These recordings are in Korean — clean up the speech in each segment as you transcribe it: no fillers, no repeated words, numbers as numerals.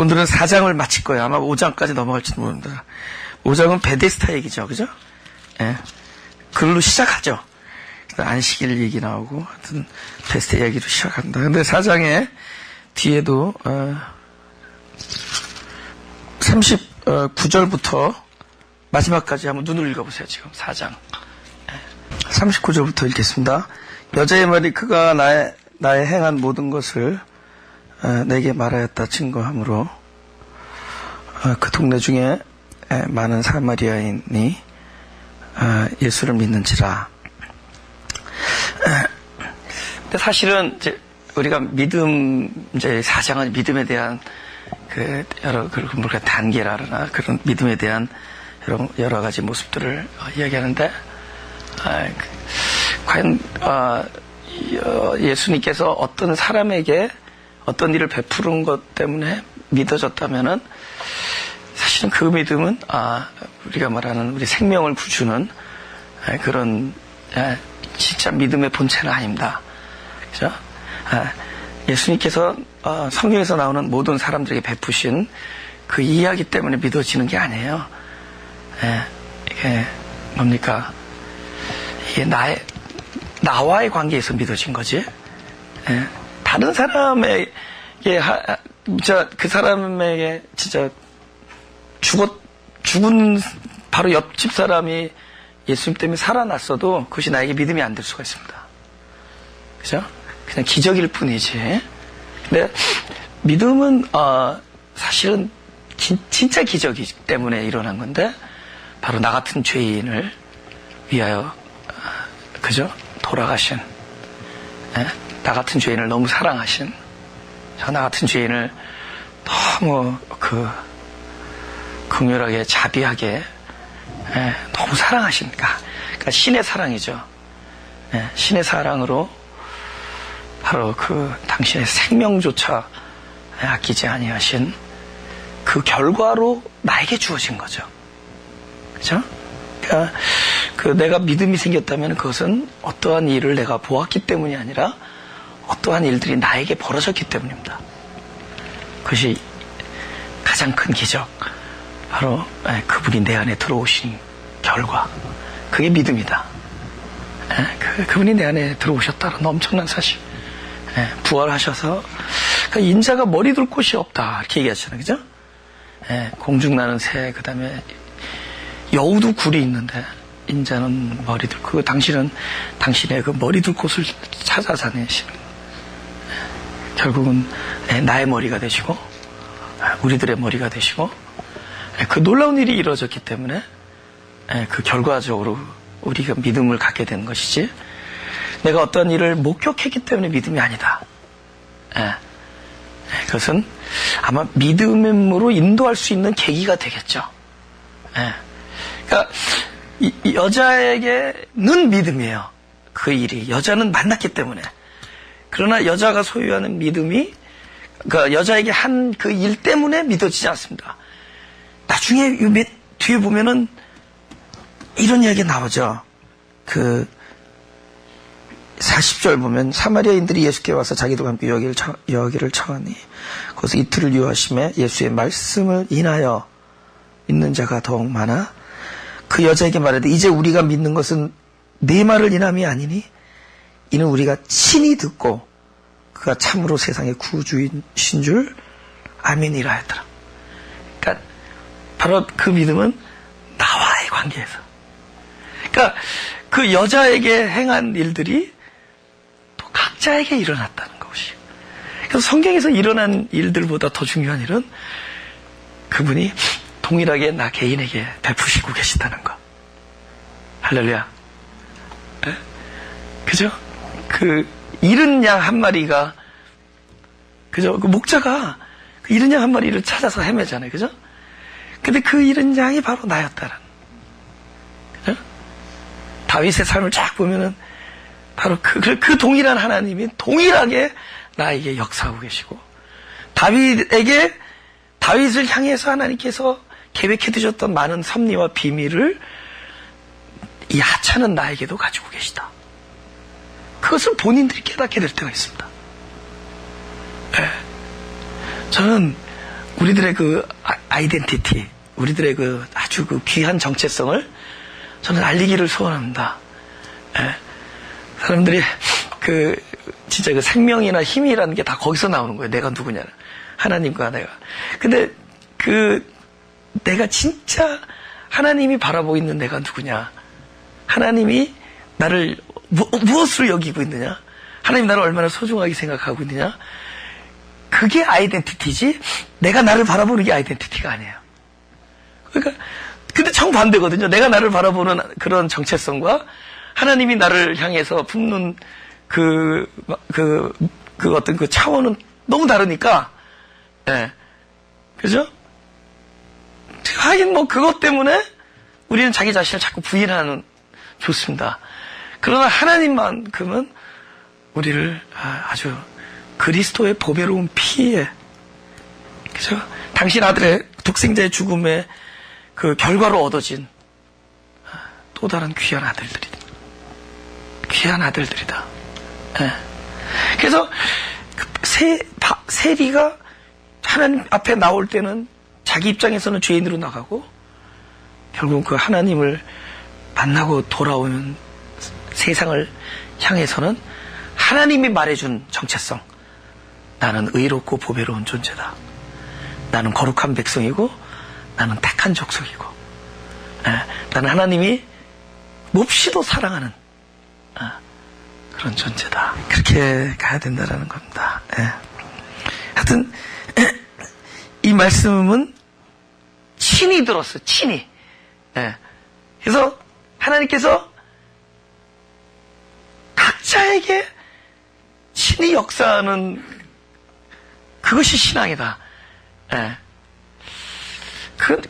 오늘은 4장을 마칠 거예요. 아마 5장까지 넘어갈지도 모릅니다. 5장은 베데스다 얘기죠. 그죠? 예. 그걸로 시작하죠. 안식일 얘기 나오고, 하여튼, 베데스다 얘기로 시작합니다. 근데 4장에 뒤에도, 39절부터 마지막까지 한번 눈을 읽어보세요. 지금 4장. 39절부터 읽겠습니다. 여자의 말이 그가 나의 행한 모든 것을 내게 말하였다 증거하므로 그 동네 중에 많은 사마리아인이 예수를 믿는지라. 근데 사실은 이제 우리가 이제 4장은 믿음에 대한 여러 단계라나 그런 믿음에 대한 여러 가지 모습들을 이야기하는데, 과연 예수님께서 어떤 사람에게 어떤 일을 베푸는 것 때문에 믿어졌다면은 사실은 그 믿음은 우리가 말하는 우리 생명을 주는 그런 진짜 믿음의 본체는 아닙니다. 그죠? 예수님께서 성경에서 나오는 모든 사람들에게 베푸신 그 이야기 때문에 믿어지는 게 아니에요. 이게 뭡니까? 이게 나와의 관계에서 믿어진 거지. 다른 사람에게, 그 사람에게 진짜 죽은 바로 옆집 사람이 예수님 때문에 살아났어도 그것이 나에게 믿음이 안 될 수가 있습니다. 그죠? 그냥 기적일 뿐이지. 근데 믿음은, 사실은 진짜 기적이기 때문에 일어난 건데, 바로 나 같은 죄인을 위하여, 그죠? 돌아가신, 나 같은 죄인을 너무 사랑하신, 나 같은 죄인을 너무 긍휼하게, 자비하게, 너무 사랑하시니까. 그러니까 신의 사랑이죠. 신의 사랑으로 바로 당신의 생명조차 아끼지 아니하신 그 결과로 나에게 주어진 거죠. 그죠? 그러니까 내가 믿음이 생겼다면 그것은 어떠한 일을 내가 보았기 때문이 아니라 어떠한 일들이 나에게 벌어졌기 때문입니다. 그것이 가장 큰 기적, 바로 그분이 내 안에 들어오신 결과, 그게 믿음이다. 그분이 내 안에 들어오셨다는 엄청난 사실. 부활하셔서 그러니까 인자가 머리 둘 곳이 없다 이렇게 얘기하잖아요. 그죠? 공중나는 새, 그 다음에 여우도 굴이 있는데 인자는 머리 둘, 당신은 당신의 그 머리 둘 곳을 찾아다니시는, 결국은 나의 머리가 되시고 우리들의 머리가 되시고, 그 놀라운 일이 이루어졌기 때문에 그 결과적으로 우리가 믿음을 갖게 된 것이지, 내가 어떤 일을 목격했기 때문에 믿음이 아니다. 그것은 아마 믿음으로 인도할 수 있는 계기가 되겠죠. 그러니까 이 여자에게는 믿음이에요. 그 일이 여자는 만났기 때문에. 그러나 여자가 소유하는 믿음이 그러니까 여자에게 한 그 일 때문에 믿어지지 않습니다. 나중에 뒤에 보면은 이런 이야기 나오죠. 40절 보면 사마리아인들이 예수께 와서 자기도 함께 여기를 청하니 거기서 이틀을 유하심에 예수의 말씀을 인하여 믿는 자가 더욱 많아 그 여자에게 말하되 이제 우리가 믿는 것은 네 말을 인함이 아니니 이는 우리가 친히 듣고 그가 참으로 세상의 구주이신 줄 아멘이라 했더라. 그러니까 바로 그 믿음은 나와의 관계에서, 그러니까 그 여자에게 행한 일들이 또 각자에게 일어났다는 것이. 그래서 성경에서 일어난 일들보다 더 중요한 일은 그분이 동일하게 나 개인에게 베푸시고 계시다는 것. 할렐루야. 그죠? 잃은 양 한 마리가, 그죠? 그 목자가 그 잃은 양 한 마리를 찾아서 헤매잖아요. 그죠? 근데 그 잃은 양이 바로 나였다는. 그죠? 다윗의 삶을 쫙 보면은 바로 그 동일한 하나님이 동일하게 나에게 역사하고 계시고, 다윗을 향해서 하나님께서 계획해 두셨던 많은 섭리와 비밀을 이 하찮은 나에게도 가지고 계시다. 그것을 본인들이 깨닫게 될 때가 있습니다. 저는 우리들의 그 아이덴티티, 우리들의 그 아주 그 귀한 정체성을 저는 알리기를 소원합니다. 예. 사람들이 진짜 그 생명이나 힘이라는 게 다 거기서 나오는 거예요. 내가 누구냐. 하나님과 내가. 근데 내가 진짜 하나님이 바라보고 있는 내가 누구냐. 하나님이 나를 무엇으로 여기고 있느냐. 하나님 나를 얼마나 소중하게 생각하고 있느냐. 그게 아이덴티티지 내가 나를 바라보는 게 아이덴티티가 아니에요. 그러니까 근데 정반대거든요. 내가 나를 바라보는 그런 정체성과 하나님이 나를 향해서 품는 어떤 그 차원은 너무 다르니까, 예. 그죠? 하긴 그것 때문에 우리는 자기 자신을 자꾸 부인하는, 좋습니다. 그러나 하나님만큼은 우리를 아주 그리스도의 보배로운 피에, 그죠? 당신 아들의 독생자의 죽음의 그 결과로 얻어진 또 다른 귀한 아들들이다. 귀한 아들들이다. 예. 그래서 세리가 하나님 앞에 나올 때는 자기 입장에서는 죄인으로 나가고 결국 그 하나님을 만나고 돌아오는 세상을 향해서는 하나님이 말해준 정체성. 나는 의롭고 보배로운 존재다. 나는 거룩한 백성이고 나는 택한 족속이고, 나는 하나님이 몹시도 사랑하는 그런 존재다. 그렇게 가야 된다는 겁니다. 하여튼 이 말씀은 친히 들었어요. 친히. 그래서 하나님께서 각자에게 친히 역사하는 그것이 신앙이다.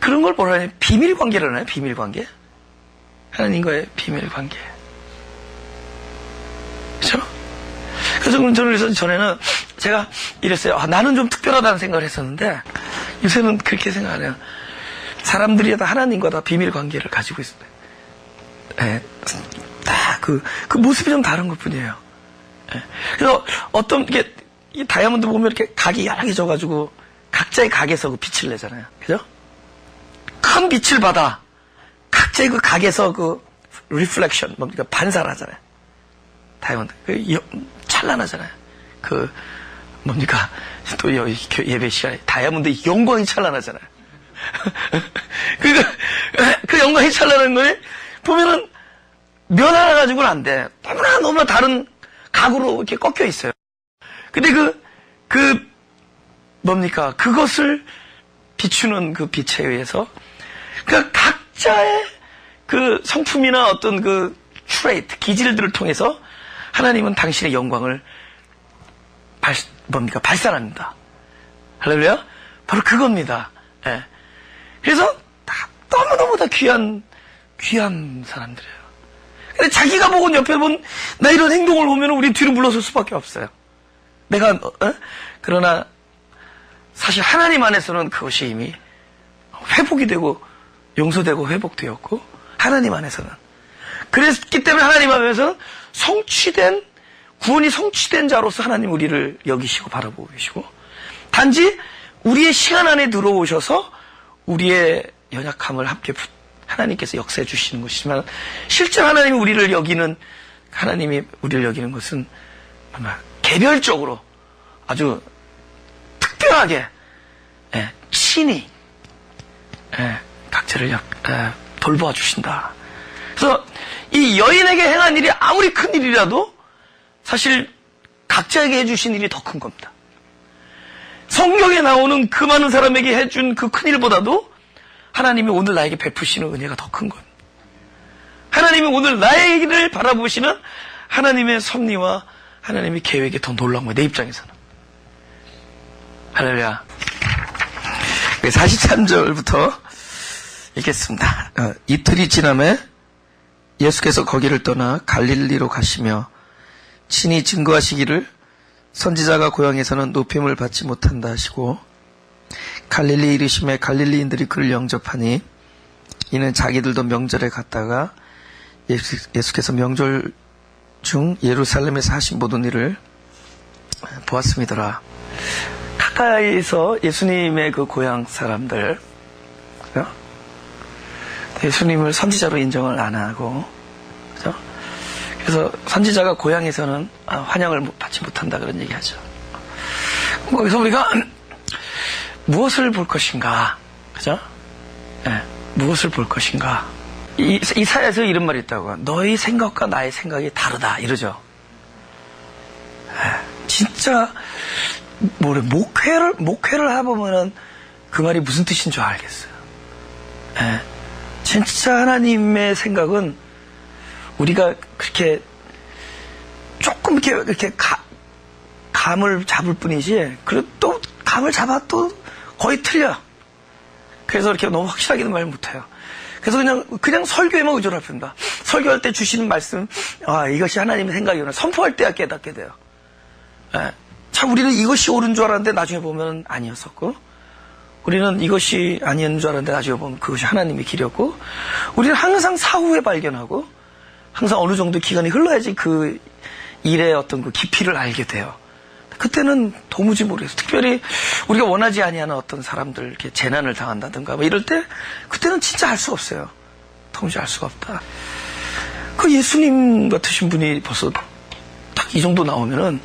그런 걸 뭐라 해요? 비밀 관계를 하나요? 비밀 관계? 하나님과의 비밀 관계. 그렇죠? 그래서 저는 전에는 제가 이랬어요. 나는 좀 특별하다는 생각을 했었는데 요새는 그렇게 생각 안 해요. 사람들이 다 하나님과 다 비밀 관계를 가지고 있어요. 다 그 모습이 좀 다른 것 뿐이에요. 그래서 이 다이아몬드 보면 이렇게 각이 여러 개 져가지고 각자의 각에서 그 빛을 내잖아요. 그죠? 큰 빛을 받아 각자의 그 각에서 그 리플렉션, 그러니까 반사를 하잖아요. 다이아몬드. 찬란하잖아요. 또 예배 시간에 다이아몬드의 영광이 찬란하잖아요. 그 영광이 찬란한 거에 보면은 면 하나 가지고는 안 돼. 너무나 다른 각으로 이렇게 꺾여 있어요. 근데 그것을 비추는 그 빛에 의해서 각자의 그 성품이나 어떤 그 트레이트, 기질들을 통해서 하나님은 당신의 영광을 발산합니다. 할렐루야? 바로 그겁니다. 그래서 너무너무 다 귀한 사람들이에요. 근데 자기가 보고 옆에 본 나 이런 행동을 보면 우리 뒤로 물러설 수밖에 없어요. 그러나 사실 하나님 안에서는 그것이 이미 회복이 되고 용서되고 회복되었고 하나님 안에서는 그랬기 때문에 하나님 안에서는 구원이 성취된 자로서 하나님 우리를 여기시고 바라보고 계시고 단지 우리의 시간 안에 들어오셔서 우리의 연약함을 함께 하나님께서 역사해 주시는 것이지만 실제 하나님이 우리를 여기는 것은 정말 개별적으로 아주 특별하게 친히 각자를 돌보아 주신다. 그래서 이 여인에게 행한 일이 아무리 큰 일이라도 사실 각자에게 해주신 일이 더 큰 겁니다. 성경에 나오는 그 많은 사람에게 해준 그 큰 일보다도 하나님이 오늘 나에게 베푸시는 은혜가 더 큰 겁니다. 하나님이 오늘 나에게를 바라보시는 하나님의 섭리와 하나님의 계획이 더 놀라운 거예요. 내 입장에서는. 할렐루야. 43절부터 읽겠습니다. 이틀이 지남에 예수께서 거기를 떠나 갈릴리로 가시며 친히 증거하시기를 선지자가 고향에서는 높임을 받지 못한다 하시고 갈릴리 이르심에 갈릴리인들이 그를 영접하니 이는 자기들도 명절에 갔다가 예수께서 명절 중 예루살렘에서 하신 모든 일을 보았음이더라. 마가다에서 예수님의 그 고향 사람들, 그죠? 예수님을 선지자로 인정을 안 하고, 그죠? 그래서 선지자가 고향에서는 환영을 받지 못한다 그런 얘기하죠. 거기서 우리가 무엇을 볼 것인가, 그죠? 네, 무엇을 볼 것인가. 이사야에서 이런 말이 있다고. 너희 생각과 나의 생각이 다르다 이러죠. 진짜 목회를 해보면은 그 말이 무슨 뜻인 줄 알겠어요. 진짜 하나님의 생각은 우리가 그렇게 조금 이렇게 감을 잡을 뿐이지, 그리고 또 감을 잡아도 거의 틀려. 그래서 이렇게 너무 확실하게는 말 못해요. 그래서 그냥 설교에만 의존할 뿐입니다. 설교할 때 주시는 말씀, 이것이 하나님의 생각이구나. 선포할 때야 깨닫게 돼요. 참 우리는 이것이 옳은 줄 알았는데 나중에 보면 아니었었고, 우리는 이것이 아니었는 줄 알았는데 나중에 보면 그것이 하나님의 길이었고, 우리는 항상 사후에 발견하고 항상 어느 정도 기간이 흘러야지 그 일의 어떤 그 깊이를 알게 돼요. 그때는 도무지 모르겠어요. 특별히 우리가 원하지 아니하는 어떤 사람들 이렇게 재난을 당한다든가 뭐 이럴 때 그때는 진짜 알 수가 없어요. 도무지 알 수가 없다. 그 예수님 같으신 분이 벌써 딱 이 정도 나오면은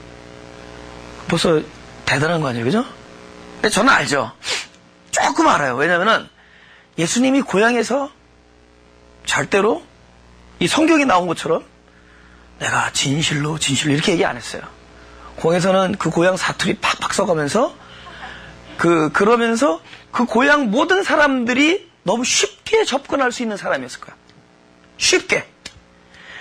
벌써 대단한 거 아니에요, 그죠? 근데 저는 알죠. 조금 알아요. 왜냐면은 예수님이 고향에서 절대로 이 성경에 나온 것처럼 내가 진실로 이렇게 얘기 안 했어요. 고향에서는 그 고향 사투리 팍팍 써가면서 그러면서 그 고향 모든 사람들이 너무 쉽게 접근할 수 있는 사람이었을 거야. 쉽게.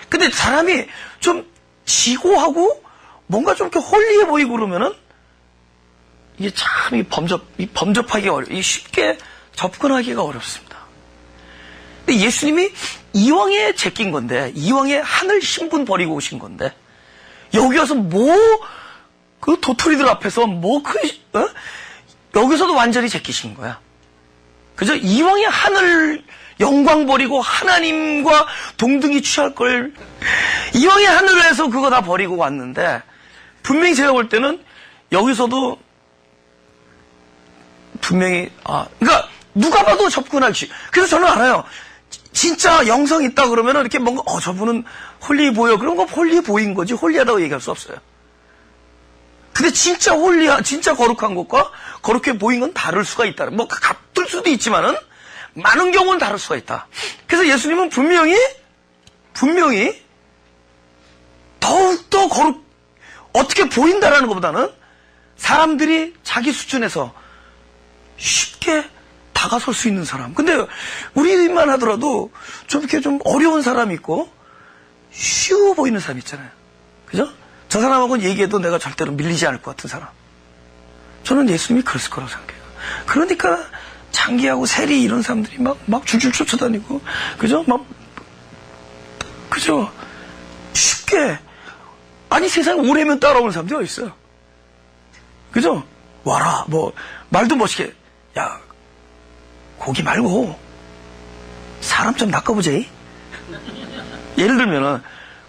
근데 사람이 좀 지고하고 뭔가 좀 이렇게 홀리해 보이고 그러면은 이게 참 범접하기가 어려워. 쉽게 접근하기가 어렵습니다. 근데 예수님이 이왕에 제낀 건데, 이왕에 하늘 신분 버리고 오신 건데, 여기 와서 그 도토리들 앞에서 여기서도 완전히 제끼신 거야. 그죠? 이왕에 하늘 영광 버리고 하나님과 동등히 취할 걸, 이왕에 하늘에서 그거 다 버리고 왔는데, 분명히 제가 볼 때는 여기서도 분명히, 그러니까 누가 봐도 접근하기. 그래서 저는 알아요. 진짜 영성 있다 그러면은 이렇게 뭔가, 저분은 홀리해 보여. 그런 거 홀리해 보인 거지, 홀리하다고 얘기할 수 없어요. 근데 진짜 진짜 거룩한 것과 거룩해 보인 건 다를 수가 있다. 뭐, 같을 수도 있지만은, 많은 경우는 다를 수가 있다. 그래서 예수님은 분명히, 더욱더 어떻게 보인다라는 것보다는 사람들이 자기 수준에서 쉽게 다가설 수 있는 사람. 근데 우리만 하더라도 좀 이렇게 좀 어려운 사람이 있고 쉬워 보이는 사람 있잖아요. 그죠? 저 사람하고는 얘기해도 내가 절대로 밀리지 않을 것 같은 사람. 저는 예수님이 그랬을 거라고 생각해요. 그러니까 장기하고 세리 이런 사람들이 막 줄줄 쫓아다니고, 그죠? 그죠? 쉽게. 아니, 세상에 오래면 따라오는 사람들이 어디 있어요? 그죠? 와라, 말도 멋있게. 야, 고기 말고, 사람 좀 낚아보지? 예를 들면은,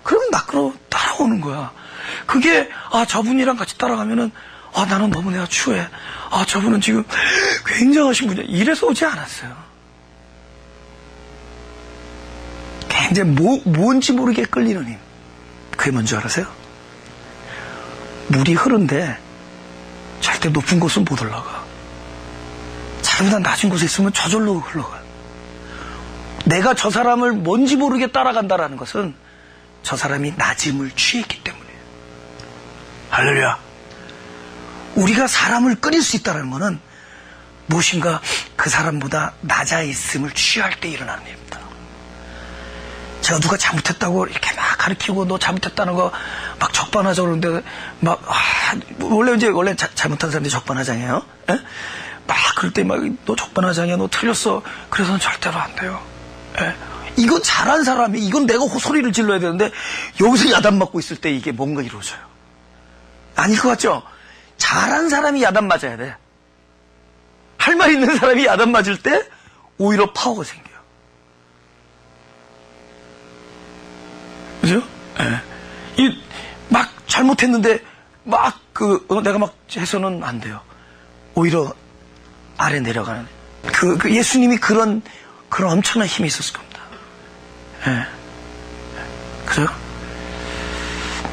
그러면 낚으러 따라오는 거야. 그게, 저분이랑 같이 따라가면은, 나는 너무 내가 추해. 저분은 지금 굉장하신 분이야. 이래서 오지 않았어요. 굉장히 뭔지 모르게 끌리는 힘. 그게 뭔지 알아세요? 물이 흐른데 절대 높은 곳은 못 올라가. 자기보다 낮은 곳에 있으면 저절로 흘러가. 내가 저 사람을 뭔지 모르게 따라간다라는 것은 저 사람이 낮음을 취했기 때문이에요. 할렐루야. 우리가 사람을 끌릴 수 있다는 것은 무엇인가 그 사람보다 낮아 있음을 취할 때 일어나는 일입니다. 제가 누가 잘못했다고 이렇게 막 가르치고 너 잘못했다는 거 막 적반하자 그러는데 원래 잘못한 사람들이 적반하장이에요. 에? 막 그럴 때 막 너 적반하장이야, 너 틀렸어. 그래서는 절대로 안 돼요. 에? 이건 잘한 사람이, 이건 내가 소리를 질러야 되는데 여기서 야단 맞고 있을 때 이게 뭔가 이루어져요. 아닐 것 같죠? 잘한 사람이 야단 맞아야 돼. 할 말 있는 사람이 야단 맞을 때 오히려 파워가 생겨요. 그죠? 막 잘못했는데 내가 막 해서는 안 돼요. 오히려 아래 내려가는 그 예수님이 그런 엄청난 힘이 있었을 겁니다. 예. 그죠?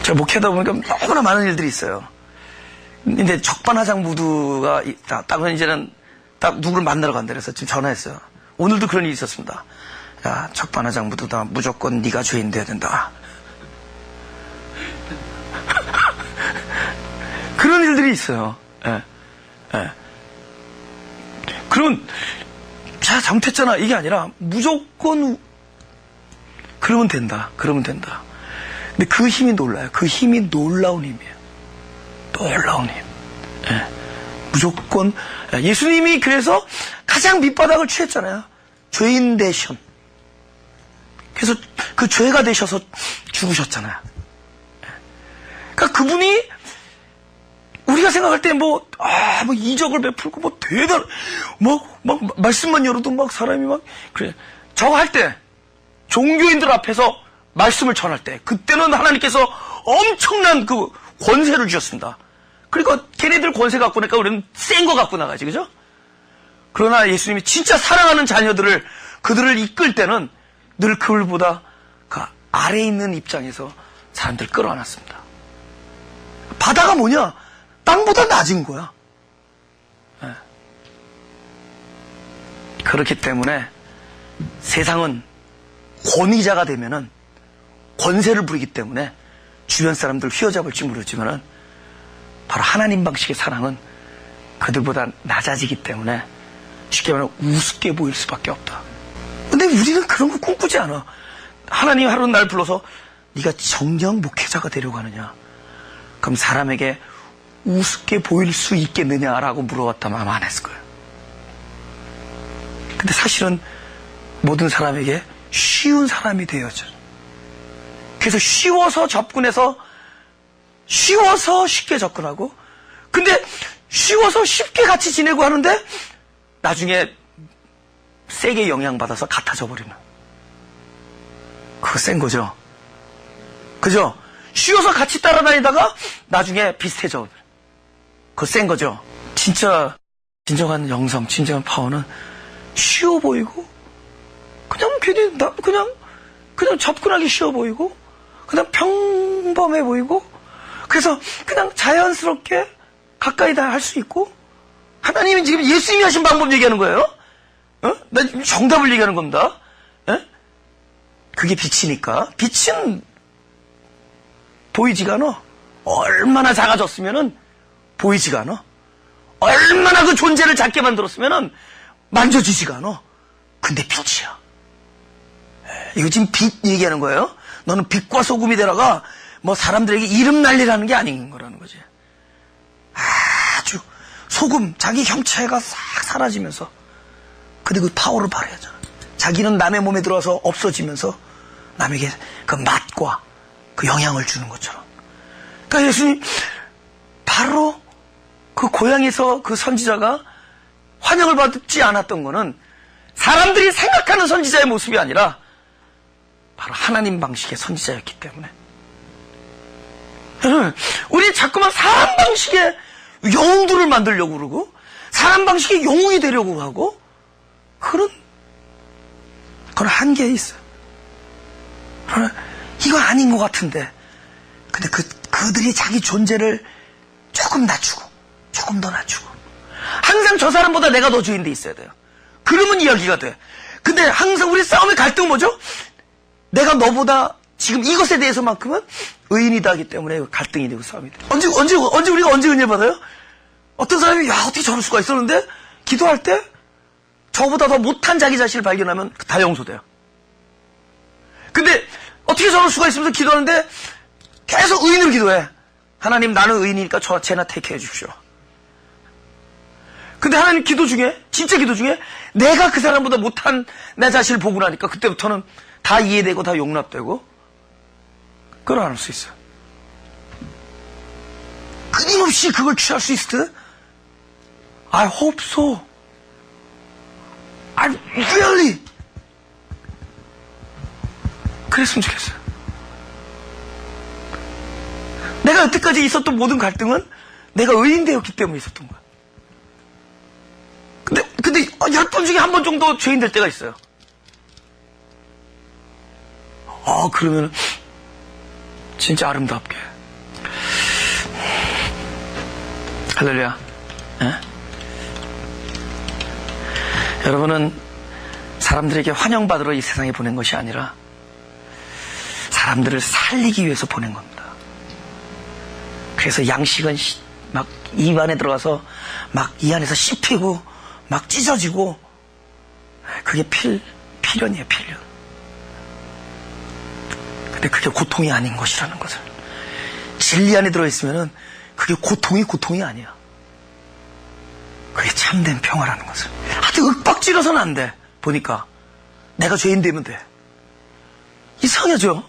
제가 목회하다 보니까 너무나 많은 일들이 있어요. 근데 적반하장 무드가 딱 이제는 딱 누구를 만나러 간다 그래서 지금 전화했어요. 오늘도 그런 일이 있었습니다. 야, 적반하장 무드다. 무조건 네가 죄인 돼야 된다. 그런 일들이 있어요. 예. 예. 그러면 자, 잘못했잖아 이게 아니라 무조건 그러면 된다. 근데 그 힘이 놀라요. 그 힘이 놀라운 힘이에요. 놀라운 힘. 예. 무조건 예수님이 그래서 가장 밑바닥을 취했잖아요. 죄인 대션. 그래서 그 죄가 되셔서 죽으셨잖아요. 그러니까 그분이 우리가 생각할 때 뭐 이적을 베풀고 뭐 대단 막 말씀만 열어도 막 사람이 막 그래. 저거 할 때 종교인들 앞에서 말씀을 전할 때 그때는 하나님께서 엄청난 그 권세를 주셨습니다. 그러니까 걔네들 권세 갖고 나니까 우리는 센 거 갖고 나가지, 그죠? 그러나 예수님이 진짜 사랑하는 자녀들을 그들을 이끌 때는 늘 그들보다 그 아래에 있는 입장에서 사람들 끌어안았습니다. 바다가 뭐냐? 땅보다 낮은 거야. 네. 그렇기 때문에 세상은 권위자가 되면은 권세를 부리기 때문에 주변 사람들 휘어잡을지 모르지만은 바로 하나님 방식의 사랑은 그들보다 낮아지기 때문에 쉽게 말하면 우습게 보일 수밖에 없다. 근데 우리는 그런 거 꿈꾸지 않아. 하나님 하루 날 불러서 네가 정령 목회자가 되려고 하느냐? 그럼 사람에게 우습게 보일 수 있겠느냐라고 물어봤다면 아마 안 했을 거예요. 근데 사실은 모든 사람에게 쉬운 사람이 되어져. 그래서 쉬워서 접근해서 쉬워서 쉽게 접근하고 근데 쉬워서 쉽게 같이 지내고 하는데 나중에 세게 영향받아서 같아져 버리는 그거 센 거죠. 그죠? 쉬워서 같이 따라다니다가 나중에 비슷해져. 그거 센 거죠. 진짜 진정한 영성, 진정한 파워는 쉬워 보이고 그냥 괜히 그냥 접근하기 쉬워 보이고 그냥 평범해 보이고 그래서 그냥 자연스럽게 가까이 다 할 수 있고 하나님이 지금 예수님이 하신 방법 얘기하는 거예요. 나 지금 정답을 얘기하는 겁니다. 에? 그게 빛이니까 빛은 보이지가 않아. 얼마나 작아졌으면은 보이지가 않아. 얼마나 그 존재를 작게 만들었으면은 만져지지가 않아. 근데 빛이야. 이거 지금 빛 얘기하는 거예요. 너는 빛과 소금이 되라가 뭐 사람들에게 이름 날리라는 게 아닌 거라는 거지. 아주 소금 자기 형체가 싹 사라지면서 근데 그 파워를 발휘하잖아. 자기는 남의 몸에 들어와서 없어지면서 남에게 그 맛과 그 영향을 주는 것처럼. 그러니까 예수님 바로 그 고향에서 그 선지자가 환영을 받지 않았던 거는 사람들이 생각하는 선지자의 모습이 아니라 바로 하나님 방식의 선지자였기 때문에. 우리 자꾸만 사람 방식의 영웅들을 만들려고 그러고 사람 방식의 영웅이 되려고 하고 그런 한계에 있어요. 이거 아닌 것 같은데 근데 그들이 자기 존재를 조금 낮추고 조금 더 낮추고 항상 저 사람보다 내가 더 주인돼 있어야 돼요. 그러면 이야기가 돼. 근데 항상 우리 싸움의 갈등은 뭐죠? 내가 너보다 지금 이것에 대해서만큼은 의인이다 하기 때문에 갈등이 되고 싸움이 돼. 언제 우리가 은혜 받아요? 어떤 사람이 야 어떻게 저럴 수가 있었는데 기도할 때 저보다 더 못한 자기 자신을 발견하면 다 용서돼요. 근데 어떻게 저럴 수가 있으면서 기도하는데 계속 의인으로 기도해. 하나님 나는 의인이니까 저 쟤나 택해 주십시오. 근데 하나님 기도 중에 진짜 기도 중에 내가 그 사람보다 못한 내 자신을 보고 나니까 그때부터는 다 이해되고 다 용납되고 끌어안을 수 있어요. 끊임없이 그걸 취할 수 있을 때 I hope so. I really 그랬으면 좋겠어요. 내가 여태까지 있었던 모든 갈등은 내가 의인되었기 때문에 있었던 거야. 근데 10번 중에 한 번 정도 죄인 될 때가 있어요. 그러면 진짜 아름답게. 할렐루야. 예? 여러분은 사람들에게 환영받으러 이 세상에 보낸 것이 아니라 사람들을 살리기 위해서 보낸 겁니다. 그래서 양식은 막 입안에 들어가서 막 이 안에서 씹히고 막 찢어지고, 그게 필연이에요, 필연. 근데 그게 고통이 아닌 것이라는 것을, 진리 안에 들어있으면은 그게 고통이 아니야. 그게 참된 평화라는 것을. 하여튼 윽박지러서는 안 돼. 보니까 내가 죄인 되면 돼. 이상하죠?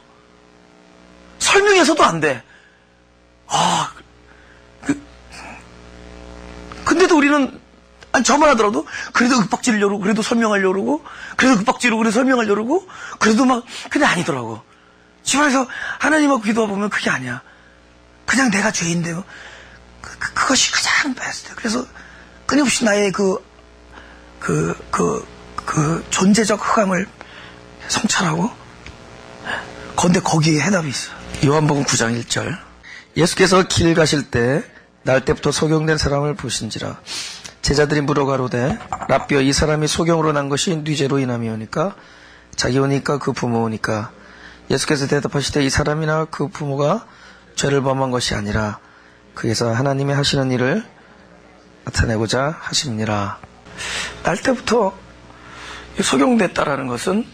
설명해서도 안 돼. 근데도 우리는, 저만 하더라도 그래도 윽박지르려고, 그래도 설명하려고 그러고, 그래도 윽박지르고, 그래도 설명하려고 그러고, 그래도 막, 근데 아니더라고. 집안에서 하나님하고 기도해 보면 그게 아니야. 그냥 내가 죄인데요. 그것이 가장 베스트. 그래서 끊임없이 나의 존재적 흑암을 성찰하고, 근데 거기에 해답이 있어. 요한복음 9장 1절. 예수께서 길 가실 때 날 때부터 소경된 사람을 보신지라. 제자들이 물어가로되 라삐여, 이 사람이 소경으로 난 것이 뉘죄로 인함이오니까? 자기 오니까 그 부모 오니까? 예수께서 대답하시되 이 사람이나 그 부모가 죄를 범한 것이 아니라 그에서 하나님이 하시는 일을 나타내고자 하심니라. 날 때부터 소경됐다라는 것은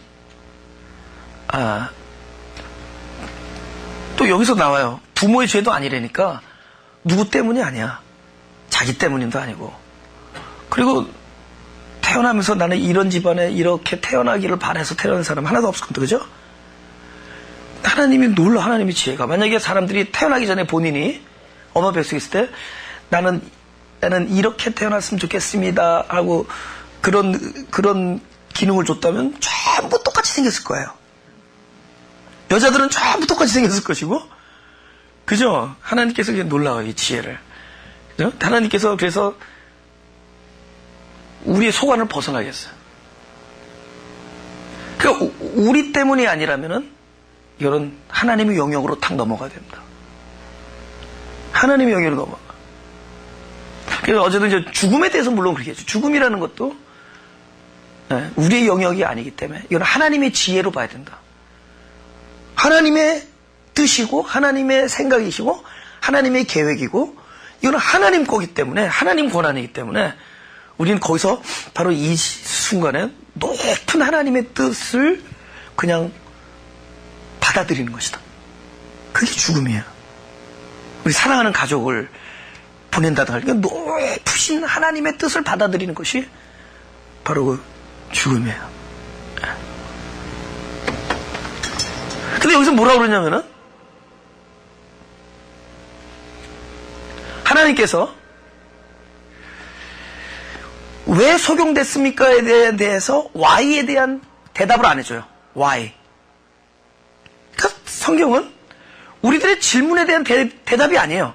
또 여기서 나와요. 부모의 죄도 아니라니까. 누구 때문이 아니야. 자기 때문도 아니고. 그리고 태어나면서 나는 이런 집안에 이렇게 태어나기를 바라서 태어난 사람 하나도 없었거든. 그죠? 하나님이 놀라. 하나님의 지혜가. 만약에 사람들이 태어나기 전에 본인이 엄마 뱃속에 있을 때 나는 이렇게 태어났으면 좋겠습니다 하고 그런 기능을 줬다면 전부 똑같이 생겼을 거예요. 여자들은 전부 똑같이 생겼을 것이고, 그죠? 하나님께서 놀라워요, 이 지혜를. 그죠? 하나님께서 그래서 우리의 소관을 벗어나게 했어요. 그러니까 우리 때문이 아니라면은 이런 하나님의 영역으로 탁 넘어가야 됩니다. 하나님의 영역으로 넘어가. 그래서 어제도 이제 죽음에 대해서 물론 그렇게 했죠. 죽음이라는 것도 우리의 영역이 아니기 때문에 이건 하나님의 지혜로 봐야 된다. 하나님의 뜻이고 하나님의 생각이시고 하나님의 계획이고 이건 하나님 거기 때문에, 하나님 권한이기 때문에 우리는 거기서 바로 이 순간에 높은 하나님의 뜻을 그냥 받아들이는 것이다. 그게 죽음이에요. 우리 사랑하는 가족을 보낸다든가, 그러니까 높으신 하나님의 뜻을 받아들이는 것이 바로 그 죽음이에요. 근데 여기서 뭐라고 그러냐면은, 하나님께서 왜 소경됐습니까에 대해서 why에 대한 대답을 안 해줘요. why. 그러니까 성경은 우리들의 질문에 대한 대답이 아니에요.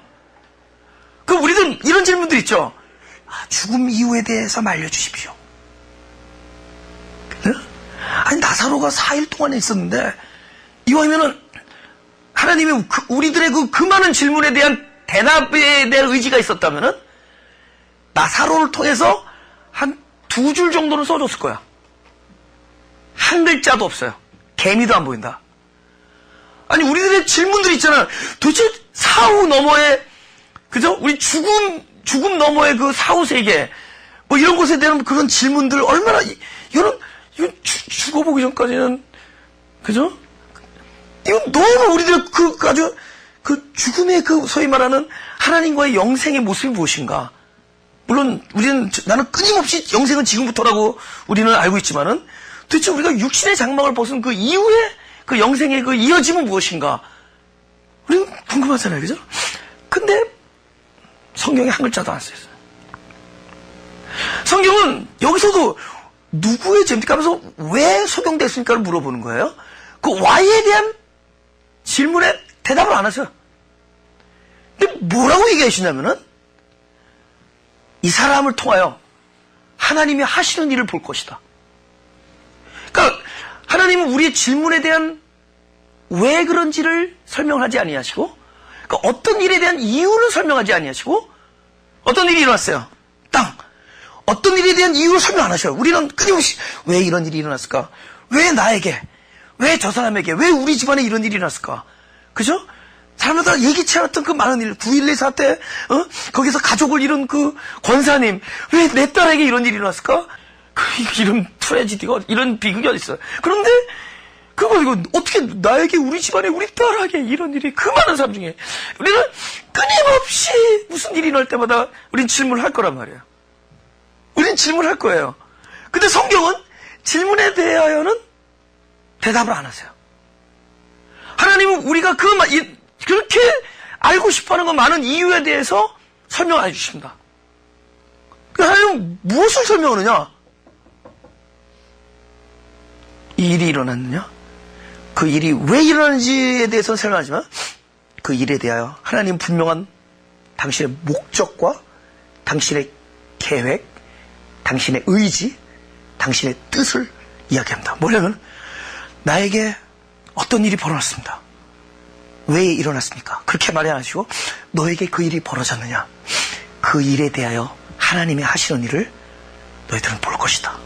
우리들 이런 질문들 있죠. 죽음 이유에 대해서 알려주십시오. 아니, 나사로가 4일 동안에 있었는데 이왕이면은 하나님이 우리들의 그 많은 질문에 대한 대답에 대한 의지가 있었다면은 나사로를 통해서 한 2줄 정도는 써줬을 거야. 한 글자도 없어요. 개미도 안 보인다. 아니, 우리들의 질문들이 있잖아. 도대체 사후 너머에, 그죠? 우리 죽음 너머의 그 사후 세계, 뭐 이런 것에 대한 그런 질문들 얼마나, 이건 죽어보기 전까지는, 그죠? 이건 너무 우리들 아주 죽음의 소위 말하는 하나님과의 영생의 모습이 무엇인가? 물론 나는 끊임없이 영생은 지금부터라고 우리는 알고 있지만은 도대체 우리가 육신의 장막을 벗은 그 이후에 그 영생의 그 이어짐은 무엇인가? 우리는 궁금하잖아요, 그죠? 근데 성경에 한 글자도 안 써있어요. 성경은 여기서도 누구의 죄입니까 하면서 왜 소경됐습니까를 물어보는 거예요. 그 why에 대한 질문에 대답을 안 하셔요. 근데 뭐라고 얘기하시냐면은 이 사람을 통하여 하나님이 하시는 일을 볼 것이다. 그러니까 하나님은 우리의 질문에 대한 왜 그런지를 설명하지 아니하시고, 그러니까 어떤 일에 대한 이유를 설명하지 아니하시고, 어떤 일이 일어났어요. 어떤 일에 대한 이유를 설명 안 하셔요. 우리는 끊임없이 왜 이런 일이 일어났을까? 왜 나에게? 왜 저 사람에게? 왜 우리 집안에 이런 일이 일어났을까? 그죠? 사람마다 예기치 않았던 그 많은 일, 9.11 사태, 거기서 가족을 잃은 그 권사님, 왜 내 딸에게 이런 일이 일어났을까? 이런 트래지디가, 이런 비극이 어딨어요. 그런데, 이거, 어떻게 나에게, 우리 집안에, 우리 딸에게 이런 일이 그 많은 사람 중에, 우리는 끊임없이 무슨 일이 일어날 때마다 우린 질문을 할 거란 말이에요. 우린 질문을 할 거예요. 근데 성경은 질문에 대하여는 대답을 안 하세요. 하나님은 우리가 그렇게 알고 싶어 하는 그 많은 이유에 대해서 설명 안 해주십니다. 하나님은 무엇을 설명하느냐? 이 일이 일어났느냐? 그 일이 왜 일어나는지에 대해서는 설명하지만 그 일에 대하여 하나님 분명한 당신의 목적과 당신의 계획, 당신의 의지, 당신의 뜻을 이야기합니다. 뭐냐면 나에게 어떤 일이 벌어졌습니다. 왜 일어났습니까? 그렇게 말이 안 하시고 너에게 그 일이 벌어졌느냐? 그 일에 대하여 하나님이 하시는 일을 너희들은 볼 것이다.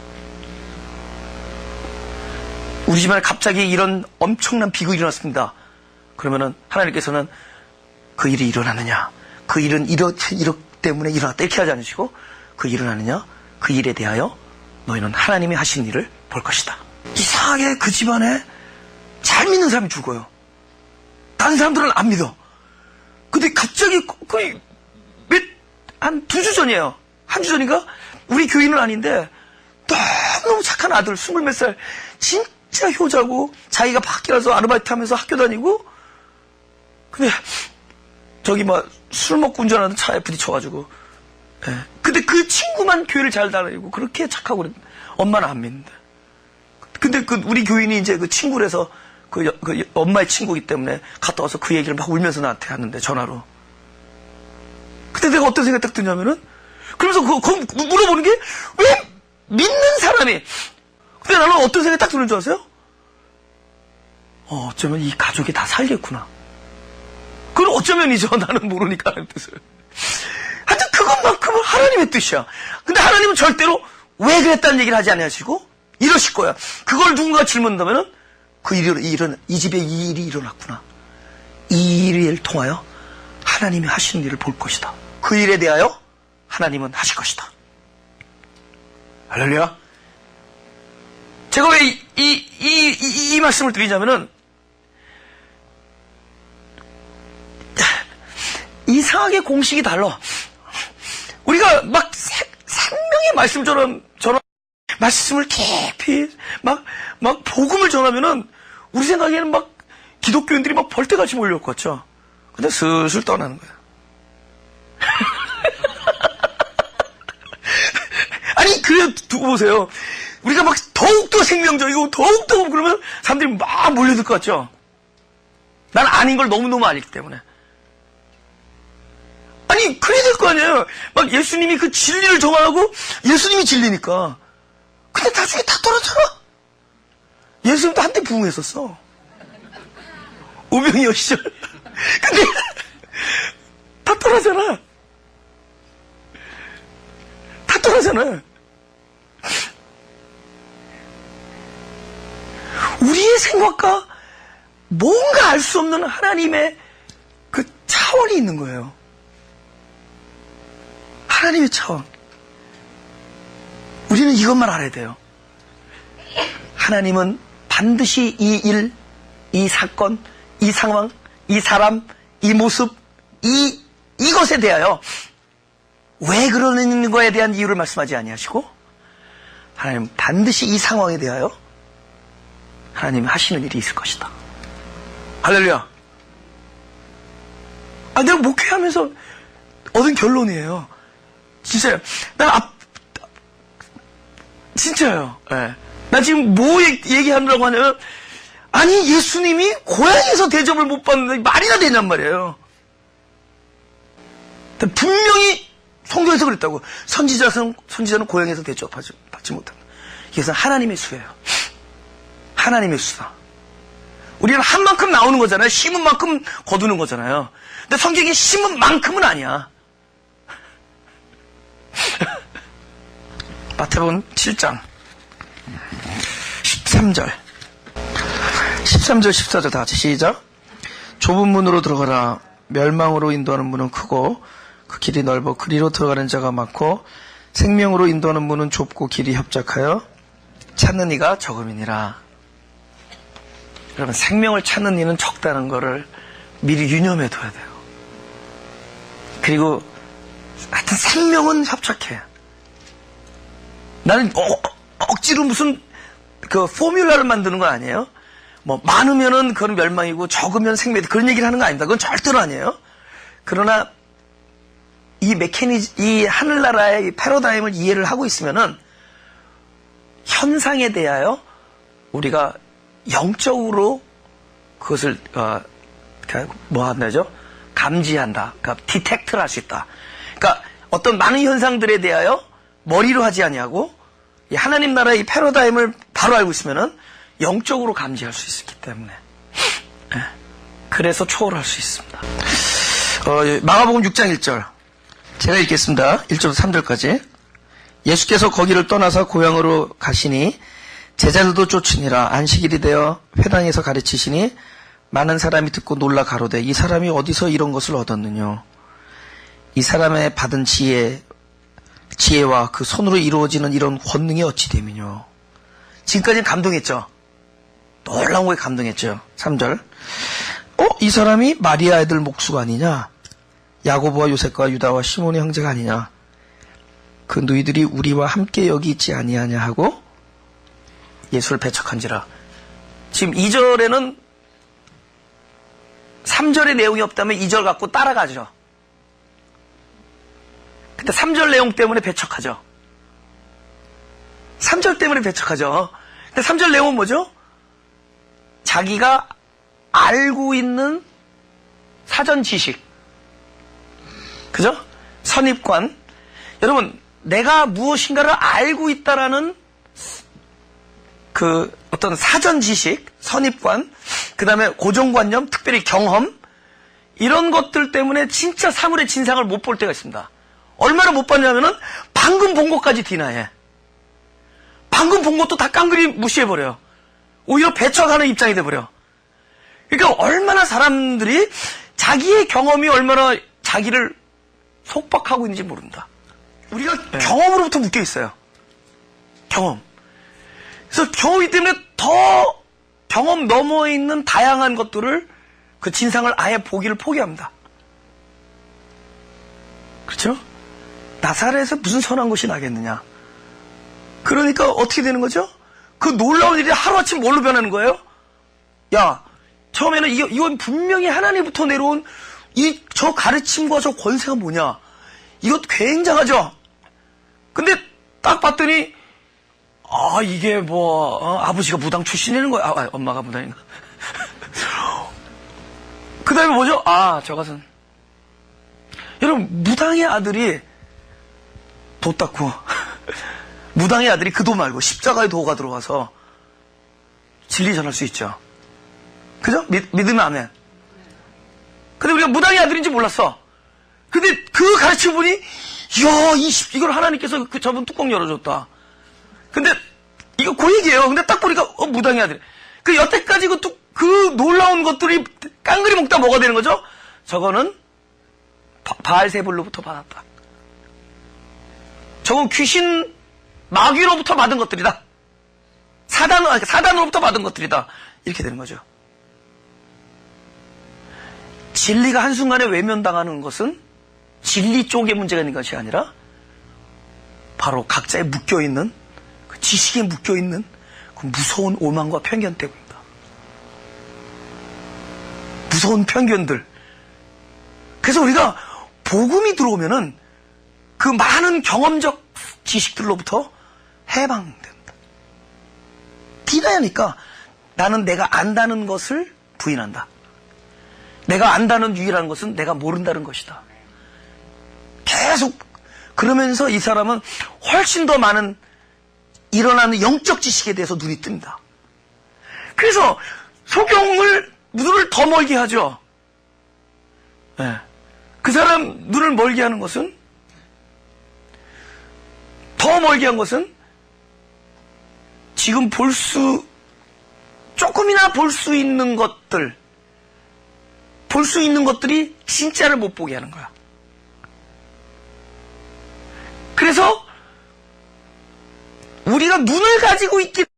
우리 집안에 갑자기 이런 엄청난 비극이 일어났습니다. 그러면은 하나님께서는 그 일이 일어났느냐? 그 일은 이렇 때문에 일어났다. 이렇게 하지 않으시고 그 일이 일어났느냐? 그 일에 대하여 너희는 하나님이 하신 일을 볼 것이다. 이상하게 그 집안에 잘 믿는 사람이 죽어요. 다른 사람들은 안 믿어. 근데 갑자기 거의 한 2주 전이에요. 한 주 전인가? 우리 교인은 아닌데 너무 착한 아들 20몇 살 진짜 효자고 자기가 밖에 가서 아르바이트 하면서 학교 다니고 근데 저기 막 술 먹고 운전하는 차에 부딪혀가지고 근데 그 친구만 교회를 잘 다니고 그렇게 착하고 그랬는데 엄마는 안 믿는데 근데 우리 교인이 이제 그 친구라서 그 엄마의 친구이기 때문에 갔다 와서 그 얘기를 막 울면서 나한테 하는데 전화로 근데 내가 어떤 생각이 딱 드냐면은 그러면서 물어보는 게 왜 믿는 사람이 근데 나는 어떤 생각이 딱 드는 줄 아세요? 어쩌면 이 가족이 다 살겠구나. 그건 어쩌면이죠. 나는 모르니까 하는 뜻을. 하여튼 그것만큼은 하나님의 뜻이야. 근데 하나님은 절대로 왜 그랬다는 얘기를 하지 않으시고 이러실 거야. 그걸 누군가 질문한다면은 이 집에 이 일이 일어났구나. 이 일을 통하여 하나님이 하시는 일을 볼 것이다. 그 일에 대하여 하나님은 하실 것이다. 할렐루야. 제가 왜 이 말씀을 드리냐면은 이상하게 공식이 달라. 우리가 막 생명의 말씀처럼 말씀을 깊이 막 복음을 전하면은 우리 생각에는 막 기독교인들이 막 벌떼같이 몰려올 것 같죠. 근데 슬슬 떠나는 거야. 아니 그래 두고 보세요. 우리가 막 더욱더 생명적이고 더욱더 그러면 사람들이 막 몰려들 것 같죠. 난 아닌 걸 너무너무 알기 때문에. 아니 그래야 될 거 아니에요. 막 예수님이 그 진리를 정하고 예수님이 진리니까. 근데 나중에 다 떨어졌잖아. 예수님도 한때 부흥했었어. 오병이어 시절. 근데 다 떠나잖아. 다 떠나잖아. 우리의 생각과 뭔가 알 수 없는 하나님의 그 차원이 있는 거예요. 하나님의 차원. 우리는 이것만 알아야 돼요. 하나님은 반드시 이 일, 이 사건, 이 상황, 이 사람, 이 모습, 이것에 대하여 왜 그러는 거에 대한 이유를 말씀하지 아니하시고 하나님은 반드시 이 상황에 대하여 하나님이 하시는 일이 있을 것이다. 할렐루야. 내가 목회하면서 얻은 결론이에요. 진짜요. 진짜요. 네. 나 지금 뭐 얘기하느라고 하냐면 아니 예수님이 고향에서 대접을 못 받는데 말이나 되냔 말이에요. 분명히 성경에서 그랬다고. 선지자는 고향에서 대접받지 못한다. 이것은 하나님의 수예요. 하나님의 수다. 우리는 한 만큼 나오는 거잖아요. 심은 만큼 거두는 거잖아요. 근데 성경이 심은 만큼은 아니야. 마태복음 7장 13절 14절 다 같이 시작. 좁은 문으로 들어가라. 멸망으로 인도하는 문은 크고 그 길이 넓어 그리로 들어가는 자가 많고 생명으로 인도하는 문은 좁고 길이 협착하여 찾는 이가 적음이니라. 여러분, 생명을 찾는 이는 적다는 거를 미리 유념해 둬야 돼요. 그리고 하여튼 생명은 협착해. 나는 억지로 무슨 그 포뮬라를 만드는 건 아니에요. 뭐 많으면은 그건 멸망이고 적으면 생명, 그런 얘기를 하는 거 아닙니다. 그건 절대로 아니에요. 그러나 이 하늘나라의 이 패러다임을 이해를 하고 있으면은 현상에 대하여 우리가 영적으로 그것을 뭐 한다죠? 감지한다. 그러니까 디텍트를 할 수 있다. 그러니까 어떤 많은 현상들에 대하여 머리로 하지 아니하고 하나님 나라의 이 패러다임을 바로 알고 있으면은 영적으로 감지할 수 있기 때문에 그래서 초월할 수 있습니다. 마가복음 6장 1절 제가 읽겠습니다. 1절부터 3절까지. 예수께서 거기를 떠나서 고향으로 가시니 제자들도 쫓으니라. 안식일이 되어 회당에서 가르치시니 많은 사람이 듣고 놀라 가로되 이 사람이 어디서 이런 것을 얻었느냐. 이 사람의 받은 지혜와 그 손으로 이루어지는 이런 권능이 어찌 됨이뇨. 지금까지는 감동했죠. 놀라운 거에 감동했죠. 3절. 이 사람이 마리아 애들 목수가 아니냐? 야고보와 요셉과 유다와 시몬의 형제가 아니냐? 그 너희들이 우리와 함께 여기 있지 아니하냐 하고 예수를 배척한지라. 지금 2절에는 3절의 내용이 없다면 2절 갖고 따라가죠. 근데 3절 내용 때문에 배척하죠. 3절 때문에 배척하죠. 근데 3절 내용은 뭐죠? 자기가 알고 있는 사전 지식. 그죠? 선입관. 여러분, 내가 무엇인가를 알고 있다라는 그 어떤 사전 지식, 선입관, 그 다음에 고정관념, 특별히 경험, 이런 것들 때문에 진짜 사물의 진상을 못 볼 때가 있습니다. 얼마나 못 봤냐면은 방금 본 것까지 디나해. 방금 본 것도 다 깡그리 무시해버려요. 오히려 배척하는 입장이 돼버려. 그러니까 얼마나 사람들이 자기의 경험이 얼마나 자기를 속박하고 있는지 모른다. 우리가 경험으로부터 묶여 있어요. 경험. 그래서 경험이기 때문에 더 경험 너머에 있는 다양한 것들을 그 진상을 아예 보기를 포기합니다. 그렇죠? 나사렛에서 무슨 선한 것이 나겠느냐. 그러니까 어떻게 되는 거죠? 그 놀라운 일이 하루아침 뭘로 변하는 거예요? 야, 처음에는 이건 분명히 하나님부터 내려온 저 가르침과 저 권세가 뭐냐? 이것 굉장하죠? 근데 딱 봤더니 이게 아버지가 무당 출신이라는 거야. 엄마가 무당인가? 그 다음에 뭐죠? 저것은. 여러분, 무당의 아들이 도 닦고, 무당의 아들이 그 도 말고 십자가의 도가 들어와서 진리 전할 수 있죠. 그죠? 믿으면 아멘. 근데 우리가 무당의 아들인지 몰랐어. 근데 그 가르쳐 보니, 이걸 하나님께서 저분 뚜껑 열어줬다. 근데 이거 그 얘기예요. 근데 딱 보니까 무당의 아들. 그 여태까지 그 놀라운 것들이 깡그리 먹다 뭐가 되는 거죠? 저거는 바알세불로부터 받았다. 저건 귀신 마귀로부터 받은 것들이다. 사단으로부터 받은 것들이다. 이렇게 되는 거죠. 진리가 한순간에 외면당하는 것은 진리 쪽에 문제가 있는 것이 아니라 바로 각자에 묶여있는 그 지식에 묶여있는 그 무서운 오만과 편견 때문입니다. 무서운 편견들. 그래서 우리가 복음이 들어오면은 그 많은 경험적 지식들로부터 해방됩니다. 디나야니까 나는 내가 안다는 것을 부인한다. 내가 안다는 유일한 것은 내가 모른다는 것이다. 계속 그러면서 이 사람은 훨씬 더 많은 일어나는 영적 지식에 대해서 눈이 뜹니다. 그래서 소경을 눈을 더 멀게 하죠. 네. 그 사람 눈을 멀게 하는 것은, 더 멀게 한 것은 지금 조금이나 볼 수 있는 것들이 진짜를 못 보게 하는 거야. 그래서 우리가 눈을 가지고 있기 때문에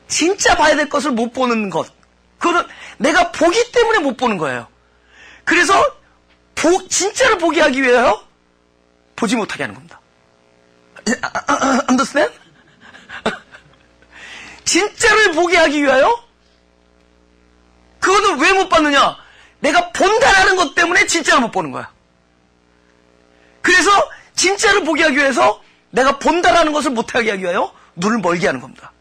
진짜 봐야 될 것을 못 보는 것. 그거는 내가 보기 때문에 못 보는 거예요. 그래서 진짜를 보게 하기 위하여 보지 못하게 하는 겁니다. Understand? 진짜를 보게 하기 위하여 그거는 왜 못 봤느냐? 내가 본다라는 것 때문에 진짜를 못 보는 거야. 그래서 진짜를 보게 하기 위해서 내가 본다라는 것을 못하게 하기 위하여 눈을 멀게 하는 겁니다.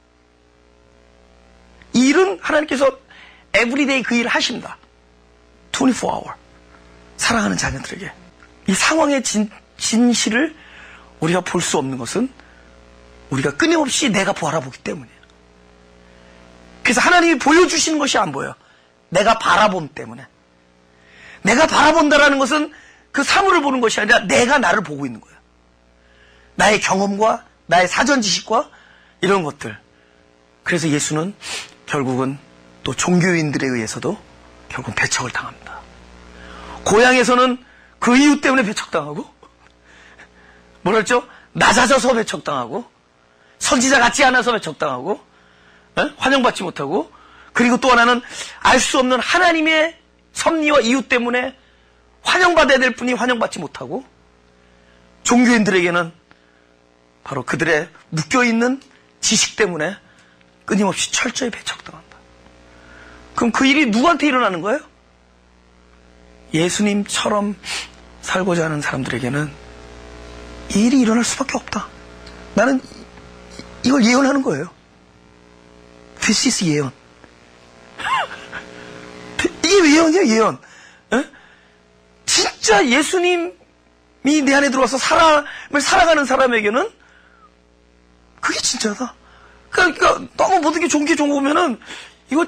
이 일은 하나님께서 에브리데이 그 일을 하십니다. 24hour. 사랑하는 자녀들에게. 이 상황의 진실을 우리가 볼 수 없는 것은 우리가 끊임없이 내가 바라보기 때문이에요. 그래서 하나님이 보여주시는 것이 안 보여요. 내가 바라봄 때문에. 내가 바라본다라는 것은 그 사물을 보는 것이 아니라 내가 나를 보고 있는 거예요. 나의 경험과 나의 사전 지식과 이런 것들. 그래서 예수는 결국은 또 종교인들에 의해서도 결국 배척을 당합니다. 고향에서는 그 이유 때문에 배척당하고, 뭐라 했죠? 낮아져서 배척당하고, 선지자 같지 않아서 배척당하고, 환영받지 못하고, 그리고 또 하나는 알 수 없는 하나님의 섭리와 이유 때문에 환영받아야 될 분이 환영받지 못하고, 종교인들에게는 바로 그들의 묶여있는 지식 때문에 끊임없이 철저히 배척당한다. 그럼 그 일이 누구한테 일어나는 거예요? 예수님처럼 살고자 하는 사람들에게는 이 일이 일어날 수밖에 없다. 나는 이걸 예언하는 거예요. This is 예언. 이게 예언이에요, 예언. 에? 진짜 예수님이 내 안에 들어와서 사람을 살아가는 사람에게는 그게 진짜다. 그러니까 너무 모든 게 좋은 게 좋은 거면은 이거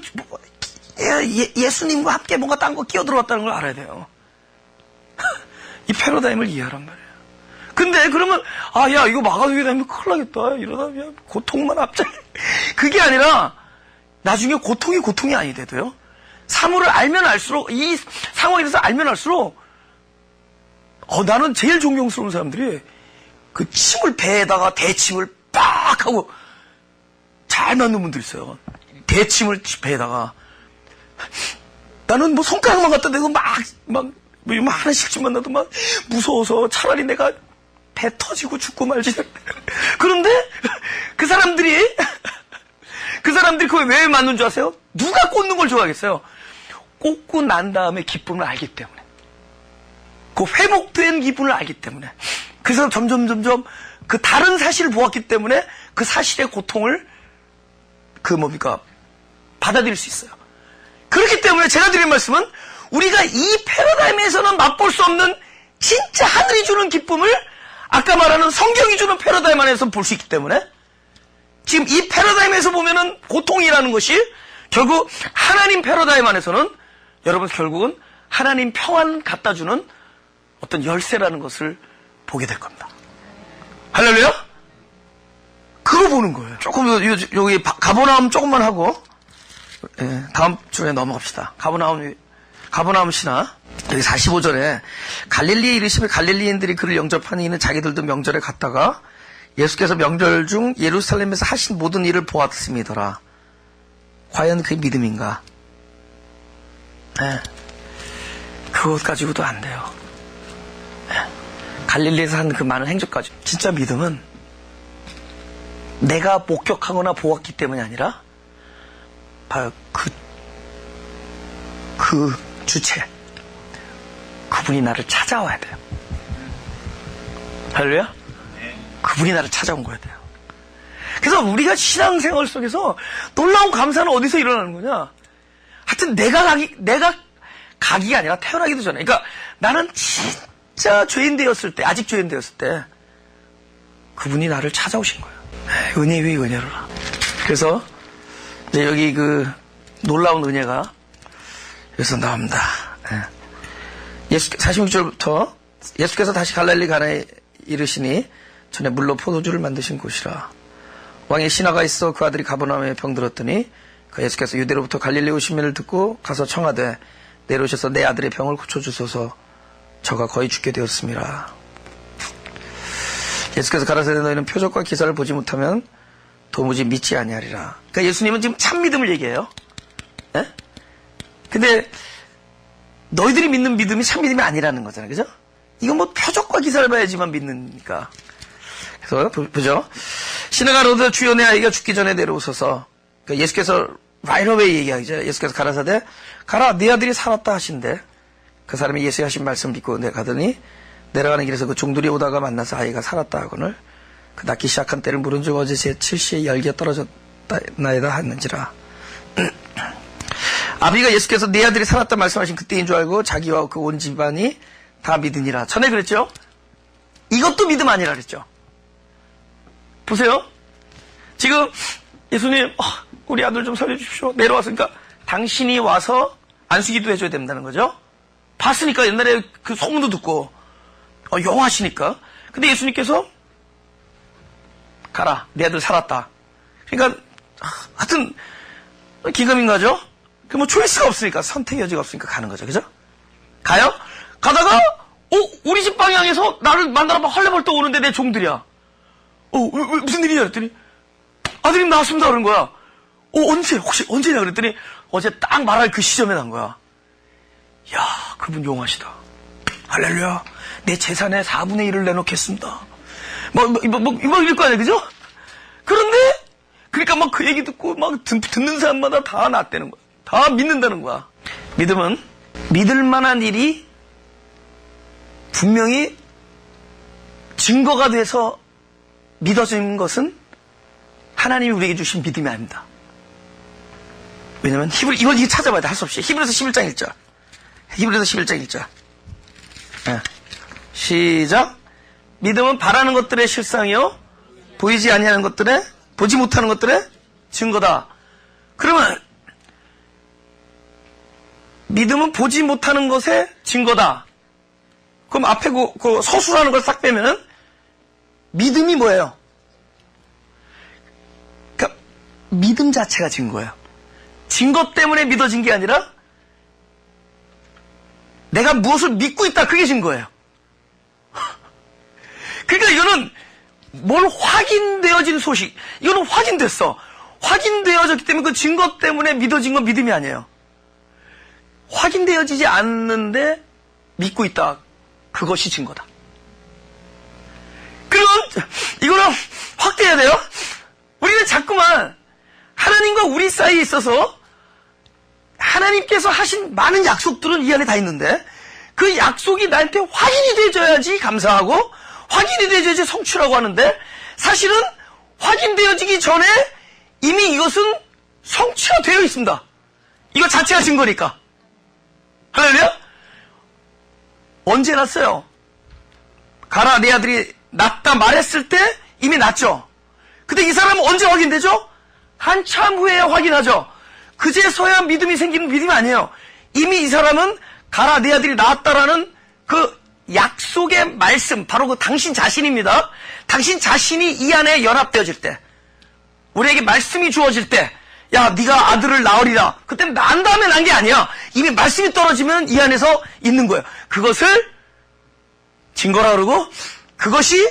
예수님과 함께 뭔가 딴 거 끼어 들어왔다는 걸 알아야 돼요. 이 패러다임을 이해하란 말이에요. 근데 그러면 야 이거 막아두게 되면 큰일 나겠다. 이러다 그냥 고통만 앞자리. 그게 아니라 나중에 고통이 아니더라도요. 사물을 알면 알수록, 이 상황에 대해서 알면 알수록 나는 제일 존경스러운 사람들이 그 침을 배에다가 대침을 빡 하고 잘 맞는 분들 있어요. 대침을 배에다가. 나는 뭐 손가락만 갖다 대고 뭐 하나씩 만나도 막 무서워서 차라리 내가 배 터지고 죽고 말지. 그런데 그 사람들이 그거 왜 맞는 줄 아세요? 누가 꽂는 걸 좋아하겠어요? 꽂고 난 다음에 기쁨을 알기 때문에. 그 회복된 기쁨을 알기 때문에. 그래서 점점 그 다른 사실을 보았기 때문에 그 사실의 고통을 받아들일 수 있어요. 그렇기 때문에 제가 드린 말씀은 우리가 이 패러다임에서는 맛볼 수 없는 진짜 하늘이 주는 기쁨을 아까 말하는 성경이 주는 패러다임 안에서 볼 수 있기 때문에 지금 이 패러다임에서 보면은 고통이라는 것이 결국 하나님 패러다임 안에서는 여러분 결국은 하나님 평안 갖다 주는 어떤 열쇠라는 것을 보게 될 겁니다. 할렐루야? 그거 보는 거예요. 조금 여기 가버나움 조금만 하고 다음 주에 넘어갑시다. 가버나움 신화 여기 45절에 갈릴리에 이르시면 갈릴리인들이 그를 영접하니 이는 자기들도 명절에 갔다가 예수께서 명절 중 예루살렘에서 하신 모든 일을 보았음이더라. 과연 그게 믿음인가? 그것 가지고도 안 돼요. 갈릴리에서 한 그 많은 행적까지. 진짜 믿음은 내가 목격하거나 보았기 때문이 아니라 바로 그 주체, 그분이 나를 찾아와야 돼요. 할렐루야? 그분이 나를 찾아온 거야 돼요. 그래서 우리가 신앙생활 속에서 놀라운 감사는 어디서 일어나는 거냐? 하여튼 내가 가기가 아니라 태어나기도 전에. 그러니까 나는 진짜 진짜 죄인 되었을 때, 아직 죄인 되었을 때 그분이 나를 찾아오신 거예요. 은혜 위에 은혜로라. 그래서 이제 여기 그 놀라운 은혜가 여기서 나옵니다. 46절부터 예수께서 다시 갈릴리 가나에 이르시니 전에 물로 포도주를 만드신 곳이라. 왕의 신하가 있어 그 아들이 가버나움에 병들었더니 그 예수께서 유대로부터 갈릴리 오신 일을 듣고 가서 청하되 내려오셔서 내 아들의 병을 고쳐주소서 저가 거의 죽게 되었습니다. 예수께서 가라사대 너희는 표적과 기사를 보지 못하면 도무지 믿지 아니하리라. 그러니까 예수님은 지금 참 믿음을 얘기해요. 예? 근데 너희들이 믿는 믿음이 참 믿음이 아니라는 거잖아요. 그죠? 이건 뭐 표적과 기사를 봐야지만 믿는니까. 그래서 보죠. 신하가 가로되 주여 내 아이가 죽기 전에 내려오소서. 그러니까 예수께서 right away 얘기하죠. 예수께서 가라사대 가라 네 아들이 살았다 하신대. 그 사람이 예수의 하신 말씀 믿고 내가더니 내려가는 길에서 그 종들이 오다가 만나서 아이가 살았다 하거늘 그 낳기 시작한 때를 물은 즉 어제 제 7시에 열기가 떨어졌나이다 했는지라. 아버지가 예수께서 네 아들이 살았다 말씀하신 그때인 줄 알고 자기와 그 온 집안이 다 믿으니라. 전에 그랬죠? 이것도 믿음 아니라 그랬죠? 보세요. 지금 예수님 우리 아들 좀 살려주십시오. 내려왔으니까 당신이 와서 안수기도 해줘야 된다는 거죠. 봤으니까 옛날에 그 소문도 듣고 영하시니까. 근데 예수님께서 가라 내 아들 살았다. 그러니까 하여튼 기금인가죠? 그 뭐 초이스가 없으니까 선택의 여지가 없으니까 가는 거죠. 그죠? 가요? 가다가 우리 집 방향에서 나를 만나러 막 헐레벌떡 오는데 내 종들이야. 무슨 일이냐 그랬더니 아드님 나왔습니다 그런 거야. 혹시 언제냐 그랬더니 어제 딱 말할 그 시점에 난 거야. 야 그분 용하시다. 할렐루야. 내 재산의 4분의 1을 내놓겠습니다. 이럴 거 아니야 그죠? 그런데 그러니까 막 그 얘기 듣고 막 듣는 사람마다 다 낫다는 거야. 다 믿는다는 거야. 믿음은 믿을 만한 일이 분명히 증거가 돼서 믿어지는 것은 하나님이 우리에게 주신 믿음이 아닙니다. 왜냐면 이거 찾아봐야 돼. 할 수 없이. 히브리서 11장 1절. 히브리서 11장 1절. 시작. 믿음은 바라는 것들의 실상이요 보이지 아니하는 것들의 보지 못하는 것들의 증거다. 그러면 믿음은 보지 못하는 것의 증거다. 그럼 앞에 그 서술하는 걸 싹 빼면은 믿음이 뭐예요? 그러니까 믿음 자체가 증거예요. 증거 때문에 믿어진 게 아니라 내가 무엇을 믿고 있다 그게 증거예요. 그러니까 이거는 뭘 확인되어진 소식. 이거는 확인됐어. 확인되어졌기 때문에 그 증거 때문에 믿어진 건 믿음이 아니에요. 확인되어지지 않는데 믿고 있다. 그것이 증거다. 그럼 이거는 확대해야 돼요. 우리는 자꾸만 하나님과 우리 사이에 있어서 하나님께서 하신 많은 약속들은 이 안에 다 있는데 그 약속이 나한테 확인이 돼줘야지 감사하고 확인이 돼줘야지 성취라고 하는데 사실은 확인되어지기 전에 이미 이것은 성취가 되어 있습니다. 이거 자체가 증거니까. 할렐루야? 언제 났어요? 가라 내 아들이 낫다 말했을 때 이미 낫죠. 근데 이 사람은 언제 확인되죠? 한참 후에 확인하죠. 그제서야 믿음이 생기는 믿음이 아니에요. 이미 이 사람은 가라 내 아들이 나았다라는 그 약속의 말씀, 바로 그 당신 자신입니다. 당신 자신이 이 안에 연합되어질 때, 우리에게 말씀이 주어질 때, 야 네가 아들을 낳으리라. 그때는 난 다음에 난 게 아니야. 이미 말씀이 떨어지면 이 안에서 있는 거예요. 그것을 증거라 그러고 그것이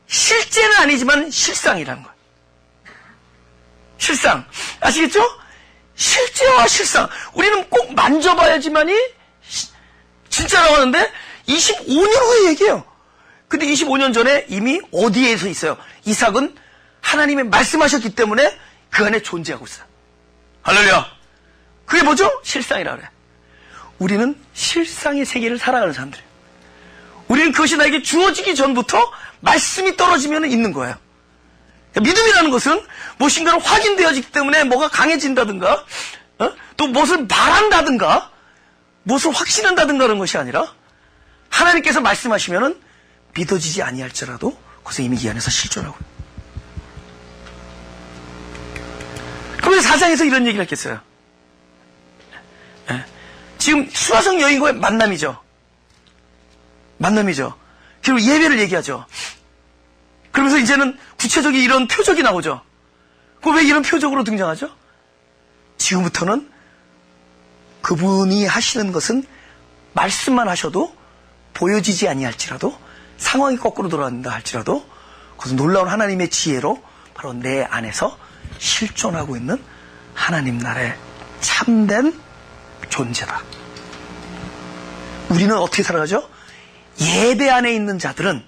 실제는 아니지만 실상이라는 거예요. 실상. 아시겠죠? 실제와 실상. 우리는 꼭 만져봐야지만이 진짜라고 하는데 25년 후에 얘기해요. 근데 25년 전에 이미 어디에서 있어요? 이삭은 하나님이 말씀하셨기 때문에 그 안에 존재하고 있어요. 할렐루야. 그게 뭐죠? 실상이라 그래. 우리는 실상의 세계를 살아가는 사람들이에요. 우리는 그것이 나에게 주어지기 전부터 말씀이 떨어지면 있는 거예요. 믿음이라는 것은 무엇인가를 확인되어지기 때문에 뭐가 강해진다든가 또 무엇을 바란다든가 무엇을 확신한다든가 그런 것이 아니라 하나님께서 말씀하시면은 믿어지지 아니할지라도 그것은 이미 이 안에서 실존하고. 그러면 4장에서 이런 얘기를 했겠어요. 지금 수라성 여인과의 만남이죠. 그리고 예배를 얘기하죠. 그러면서 이제는 구체적인 이런 표적이 나오죠. 그럼 왜 이런 표적으로 등장하죠? 지금부터는 그분이 하시는 것은 말씀만 하셔도 보여지지 아니할지라도, 상황이 거꾸로 돌아간다 할지라도 그것은 놀라운 하나님의 지혜로 바로 내 안에서 실존하고 있는 하나님 나라의 참된 존재다. 우리는 어떻게 살아가죠? 예배 안에 있는 자들은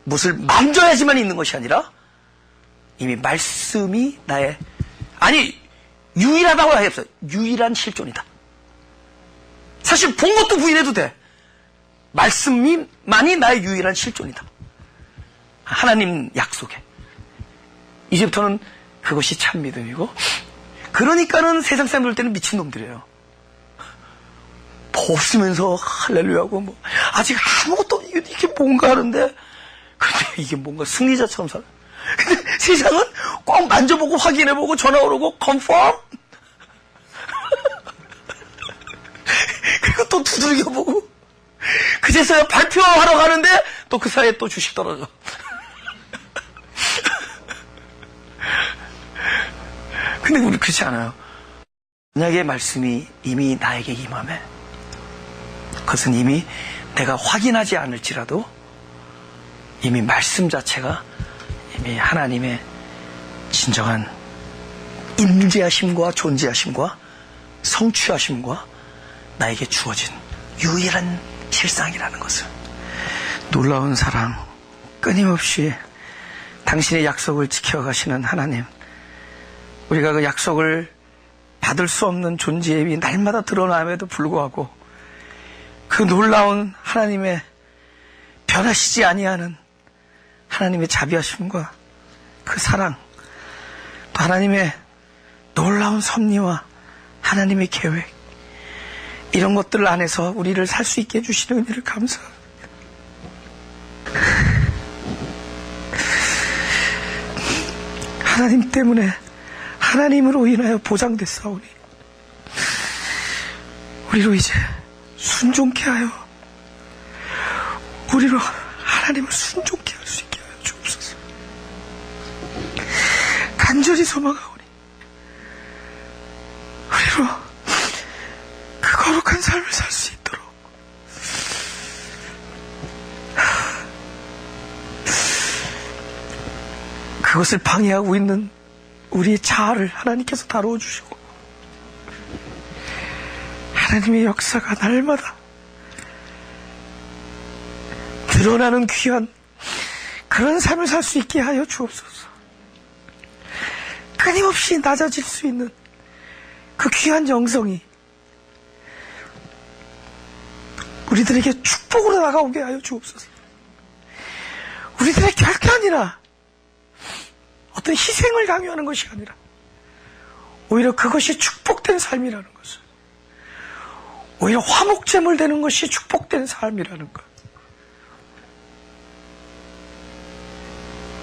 무엇을 만져야지만 있는 것이 아니라 이미 말씀이 나의, 아니 유일하다고 하겠어요. 유일한 실존이다. 사실 본 것도 부인해도 돼. 말씀만이 나의 유일한 실존이다. 하나님 약속에. 이제부터는 그것이 참 믿음이고, 그러니까는 세상 사람들 때는 미친놈들이에요. 뭐 없으면서 할렐루야고 뭐 아직 아무것도 이게 뭔가 하는데, 근데 이게 뭔가 승리자처럼 살아. 근데 세상은 꼭 만져보고 확인해보고 전화 오르고 컨펌 그리고 또 두들겨보고, 그제서야 발표하러 가는데 또 그 사이에 또 주식 떨어져. 근데 우리 그렇지 않아요. 만약에 말씀이 이미 나에게 임하면 그것은 이미 내가 확인하지 않을지라도 이미 말씀 자체가 이미 하나님의 진정한 임재하심과 존재하심과 성취하심과 나에게 주어진 유일한 실상이라는 것을. 놀라운 사랑, 끊임없이 당신의 약속을 지켜가시는 하나님, 우리가 그 약속을 받을 수 없는 존재의 위 날마다 드러남에도 불구하고 그 놀라운 하나님의 변하시지 아니하는 하나님의 자비하심과 그 사랑, 또 하나님의 놀라운 섭리와 하나님의 계획, 이런 것들 안에서 우리를 살 수 있게 해주시는 은혜를 감사합니다. 하나님 때문에, 하나님으로 인하여 보장됐사오니 우리로 이제 순종케 하여, 우리로 하나님을 순종케 할 수 있게 하여 주옵소서. 간절히 소망하오니 우리로 그 거룩한 삶을 살 수 있도록 그것을 방해하고 있는 우리의 자아를 하나님께서 다루어 주시고, 하나님의 역사가 날마다 드러나는 귀한 그런 삶을 살 수 있게 하여 주옵소서. 끊임없이 낮아질 수 있는 그 귀한 영성이 우리들에게 축복으로 나가오게 하여 주옵소서. 우리들의 결단이나 어떤 희생을 강요하는 것이 아니라 오히려 그것이 축복된 삶이라는 것을, 오히려 화목제물 되는 것이 축복된 삶이라는 것,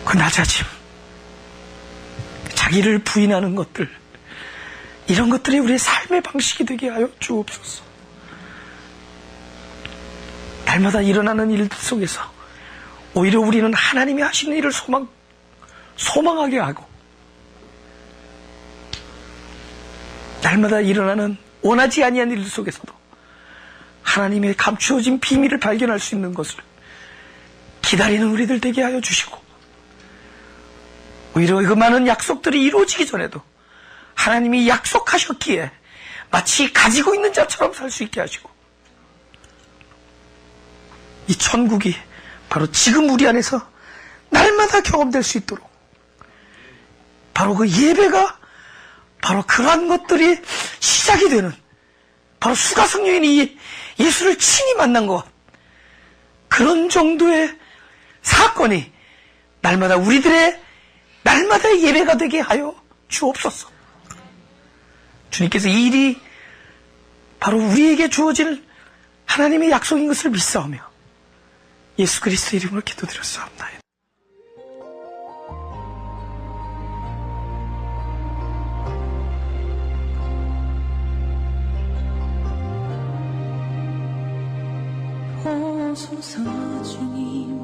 그 낮아짐, 자기를 부인하는 것들, 이런 것들이 우리의 삶의 방식이 되게 하여 주옵소서. 날마다 일어나는 일들 속에서 오히려 우리는 하나님이 하시는 일을 소망하게 하고, 날마다 일어나는 원하지 아니한 일들 속에서도 하나님의 감추어진 비밀을 발견할 수 있는 것을 기다리는 우리들 되게 하여 주시고, 오히려 그 많은 약속들이 이루어지기 전에도 하나님이 약속하셨기에 마치 가지고 있는 자처럼 살 수 있게 하시고, 이 천국이 바로 지금 우리 안에서 날마다 경험될 수 있도록, 바로 그 예배가 바로 그러한 것들이 시작이 되는, 바로 수가성 여인이 예수를 친히 만난 것, 그런 정도의 사건이 날마다 우리들의 날마다의 예배가 되게 하여 주옵소서. 주님께서 이 일이 바로 우리에게 주어질 하나님의 약속인 것을 믿사오며 예수 그리스도 이름으로 기도드렸사옵나이다. 오소서 주님